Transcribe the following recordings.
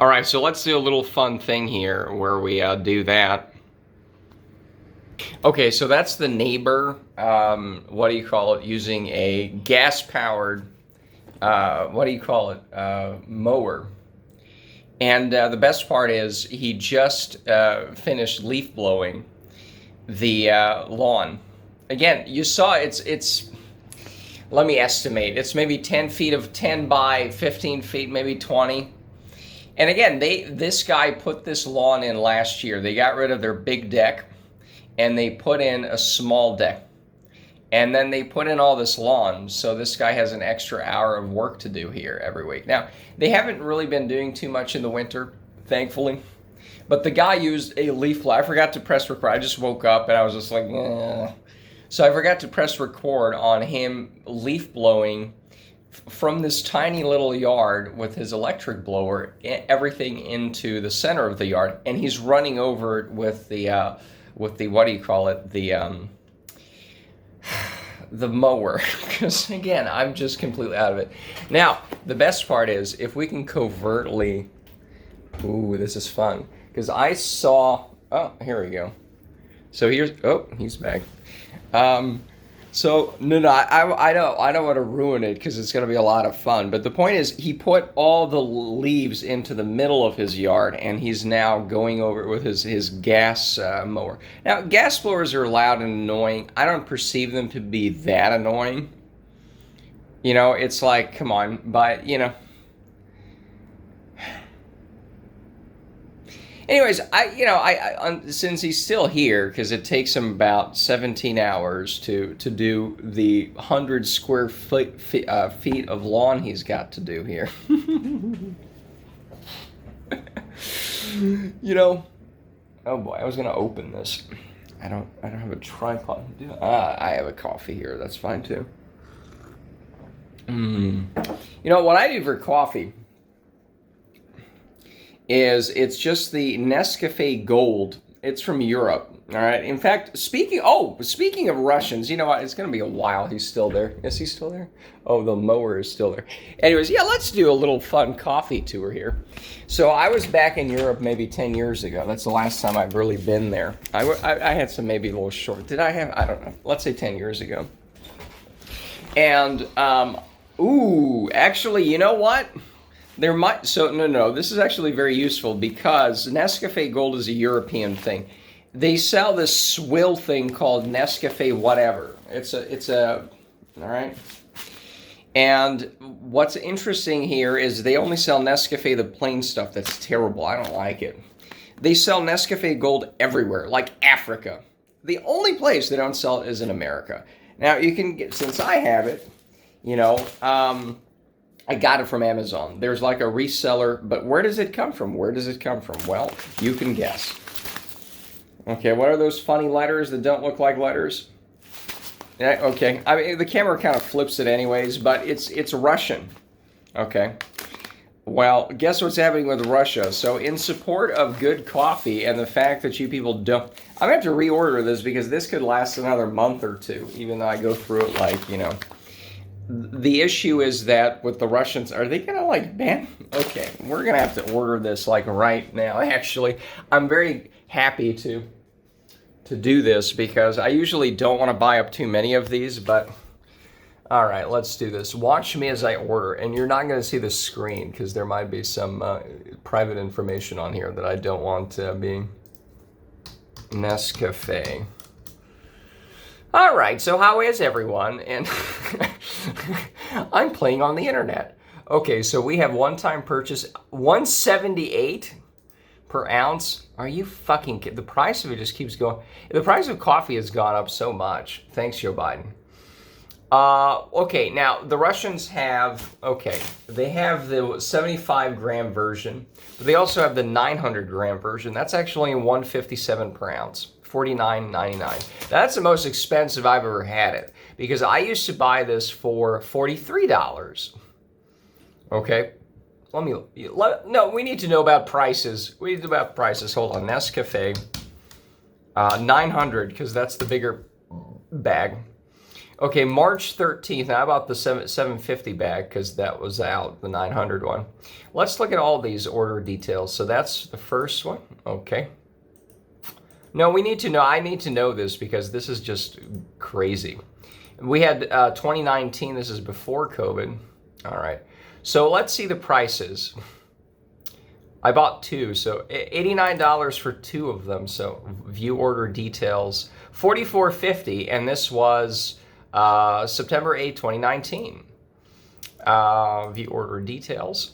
All right, so let's do a little fun thing here where we do that. Okay, so that's the neighbor, what do you call it, using a gas-powered, mower. And the best part is he just finished leaf blowing the lawn. Again, you saw it's, let me estimate, it's maybe 10 feet of 10 by 15 feet, maybe 20. And again, this guy put this lawn in last year. They got rid of their big deck and they put in a small deck. And then they put in all this lawn, so this guy has an extra hour of work to do here every week. Now, they haven't really been doing too much in the winter, thankfully. But the guy used a leaf blower. I forgot to press record. I just woke up and I was just like, eh. So I forgot to press record on him leaf blowing from this tiny little yard with his electric blower, everything into the center of the yard. And he's running over it with the what do you call it? The mower, because again, I'm just completely out of it. Now, the best part is if we can covertly, ooh, this is fun, because I saw, oh, here we go. So here's, oh, he's back. So no, I don't want to ruin it because it's going to be a lot of fun. But the point is, he put all the leaves into the middle of his yard, and he's now going over it with his gas mower. Now, gas blowers are loud and annoying. I don't perceive them to be that annoying. You know, it's like, come on, but you know. Anyways, since he's still here, because it takes him about 17 hours to do the 100 square feet of lawn he's got to do here. You know, oh boy, I was gonna open this. I don't have a tripod. I have a coffee here. That's fine too. You know what I do for coffee is it's just the Nescafe Gold. It's from Europe, all right? In fact, speaking of Russians, you know what? It's going to be a while he's still there. Is he still there? Oh, the mower is still there. Anyways, yeah, let's do a little fun coffee tour here. So I was back in Europe maybe 10 years ago. That's the last time I've really been there. I had some maybe a little short. Did I have? I don't know. Let's say 10 years ago. And, actually, you know what? There might, so no, this is actually very useful because Nescafe Gold is a European thing. They sell this swill thing called Nescafe whatever. It's a, all right. And what's interesting here is they only sell Nescafe, the plain stuff. That's terrible. I don't like it. They sell Nescafe Gold everywhere, like Africa. The only place they don't sell it is in America. Now you can get, since I have it, you know, I got it from Amazon. There's like a reseller, but where does it come from? Where does it come from? Well, you can guess. Okay, what are those funny letters that don't look like letters? Yeah, okay, I mean, the camera kind of flips it anyways, but it's Russian. Okay. Well, guess what's happening with Russia? So in support of good coffee and the fact that you people don't, I'm going to have to reorder this because this could last another month or two, even though I go through it like, you know. The issue is that with the Russians, are they going to like ban? Okay, we're going to have to order this like right now. Actually, I'm very happy to do this because I usually don't want to buy up too many of these, but all right, let's do this. Watch me as I order, and you're not going to see the screen because there might be some private information on here that I don't want being Nescafe. All right, so how is everyone? And I'm playing on the internet. Okay, so we have one-time purchase, $1.78 per ounce. Are you fucking kidding? The price of it just keeps going. The price of coffee has gone up so much. Thanks, Joe Biden. Okay, now the Russians have, they have the 75 gram version, but they also have the 900 gram version. That's actually $1.57 per ounce. $49.99. That's the most expensive I've ever had it because I used to buy this for $43. Okay, no, we need to know about prices. Hold on, Nescafe 900 because that's the bigger bag. Okay, March 13th. Now about the 750 bag because that was out, the 900 one. Let's look at all these order details. So that's the first one. Okay. No, we need to know. I need to know this because this is just crazy. We had 2019. This is before COVID. All right. So let's see the prices. I bought two, so $89 for two of them. So view order details, $44.50, and this was September 8, 2019. View order details,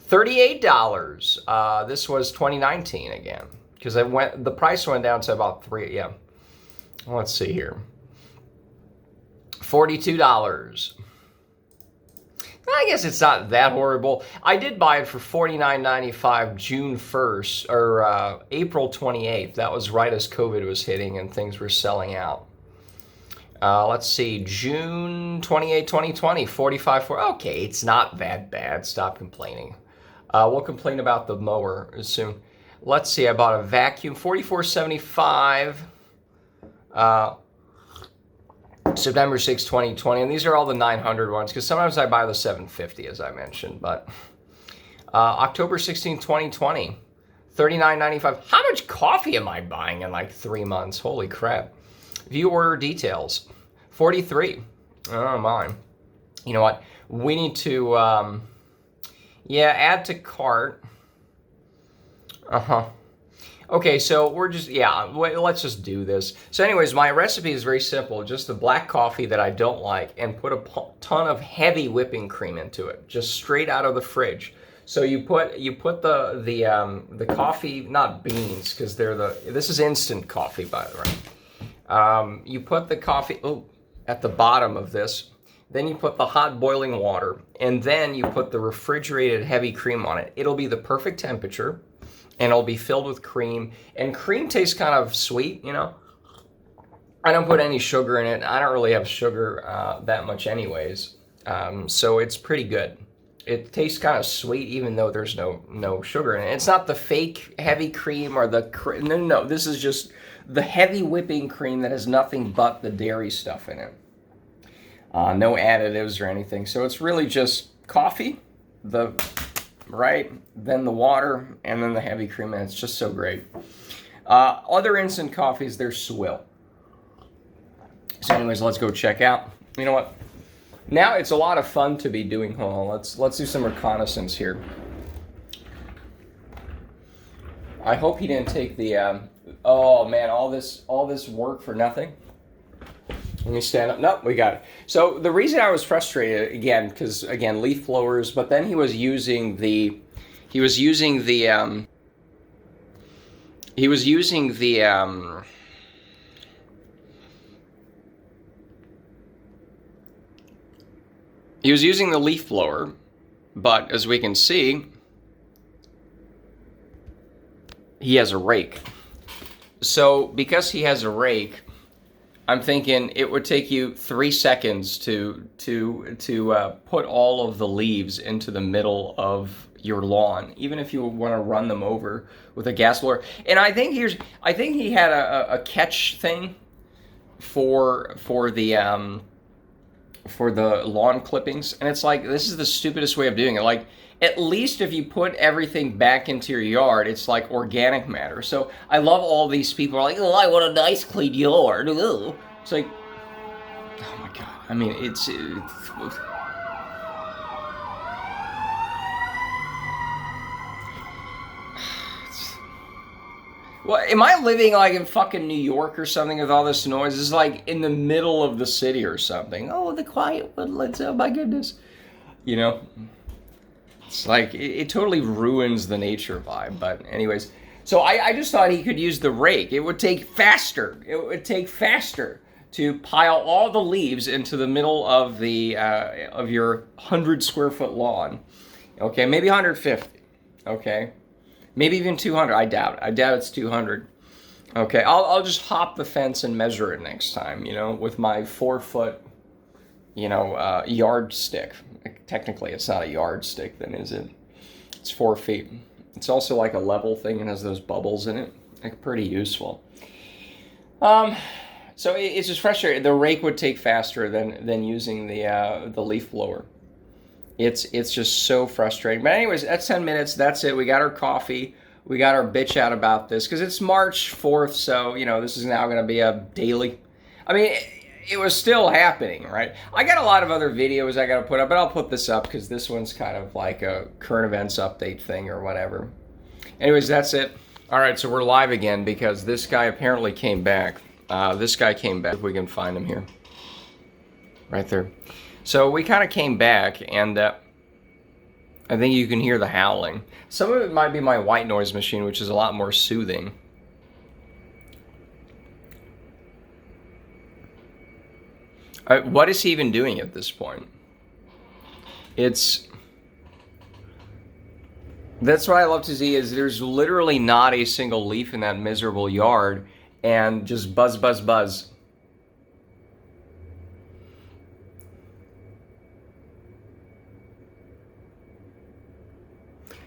$38. This was 2019 again, because the price went down to about three. Yeah, let's see here. $42. I guess it's not that horrible. I did buy it for $49.95 June 1st or April 28th. That was right as COVID was hitting and things were selling out. Let's see, June 28, 2020, $45. Okay, it's not that bad. Stop complaining. We'll complain about the mower soon. Let's see, I bought a vacuum, $44.75. September 6, 2020, and these are all the 900 ones, because sometimes I buy the 750, as I mentioned, but October 16, 2020, $39.95. How much coffee am I buying in like 3 months? Holy crap. View order details, $43. Oh my. You know what? We need to, add to cart. Okay, so we're just, let's just do this. So anyways, my recipe is very simple. Just the black coffee that I don't like and put a ton of heavy whipping cream into it, just straight out of the fridge. So you put the coffee, not beans, because this is instant coffee, by the way. You put the coffee at the bottom of this. Then you put the hot boiling water, and then you put the refrigerated heavy cream on it. It'll be the perfect temperature. And it'll be filled with cream. And cream tastes kind of sweet, you know. I don't put any sugar in it. I don't really have sugar that much anyways. So it's pretty good. It tastes kind of sweet even though there's no sugar in it. It's not the fake heavy cream or no. This is just the heavy whipping cream that has nothing but the dairy stuff in it. No additives or anything. So it's really just coffee, then the water, and then the heavy cream, and it's just so great. Other instant coffees, they're swill. So anyways, let's go check out. You know what? Now it's a lot of fun to be doing. Hold on, let's do some reconnaissance here. I hope he didn't take the, oh man, all this work for nothing. Let me stand up. Nope, we got it. So the reason I was frustrated again, because again, leaf blowers, but then he was using the leaf blower, but as we can see, he has a rake. So because he has a rake, I'm thinking it would take you 3 seconds to put all of the leaves into the middle of your lawn, even if you want to run them over with a gas blower. And I think he had a catch thing for the lawn clippings, and it's like, this is the stupidest way of doing it. Like, at least if you put everything back into your yard, it's like organic matter. So I love all these people are like, oh, I want a nice clean yard. Ooh. It's like, oh my God. I mean, it's well, am I living like in fucking New York or something with all this noise? It's like in the middle of the city or something. Oh, the quiet woodlands. Oh my goodness. You know? It's like, it totally ruins the nature vibe. But anyways, so I just thought he could use the rake. It would take faster. To pile all the leaves into the middle of the of your 100 square foot lawn. Okay, maybe 150. Okay, maybe even 200. I doubt it's 200. Okay, I'll just hop the fence and measure it next time. You know, with my 4-foot, yardstick. Technically, it's not a yardstick, then, is it? It's 4 feet. It's also like a level thing and has those bubbles in it. Like, pretty useful. So it's just frustrating. The rake would take faster than using the leaf blower. It's just so frustrating. But anyways, that's 10 minutes. That's it. We got our coffee. We got our bitch out about this because it's March 4th. So, you know, this is now going to be a daily. I mean, it was still happening, right? I got a lot of other videos I got to put up, but I'll put this up because this one's kind of like a current events update thing or whatever. Anyways, that's it. All right, so we're live again because this guy apparently came back. This guy came back. If we can find him here. Right there. So we kind of came back, and I think you can hear the howling. Some of it might be my white noise machine, which is a lot more soothing. What is he even doing at this point? That's what I love to see is there's literally not a single leaf in that miserable yard, and just buzz, buzz, buzz.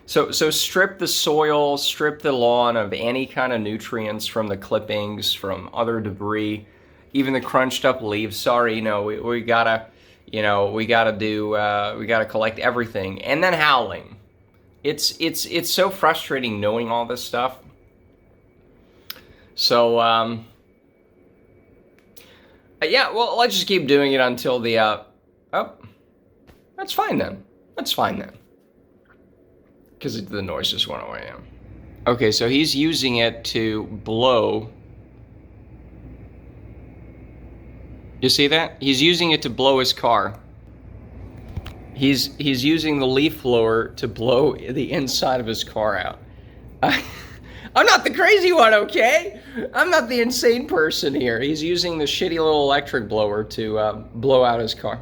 So strip the soil, strip the lawn of any kind of nutrients from the clippings, from other debris, even the crunched up leaves. Sorry, we gotta, we gotta collect everything. And then howling. It's so frustrating knowing all this stuff. So, yeah, well, let's just keep doing it until the, oh, that's fine then. That's fine then. Because the noise just went away. Okay, so he's using it to blow. You see that? He's using it to blow his car. He's using the leaf blower to blow the inside of his car out. I'm not the crazy one, okay? I'm not the insane person here. He's using the shitty little electric blower to blow out his car.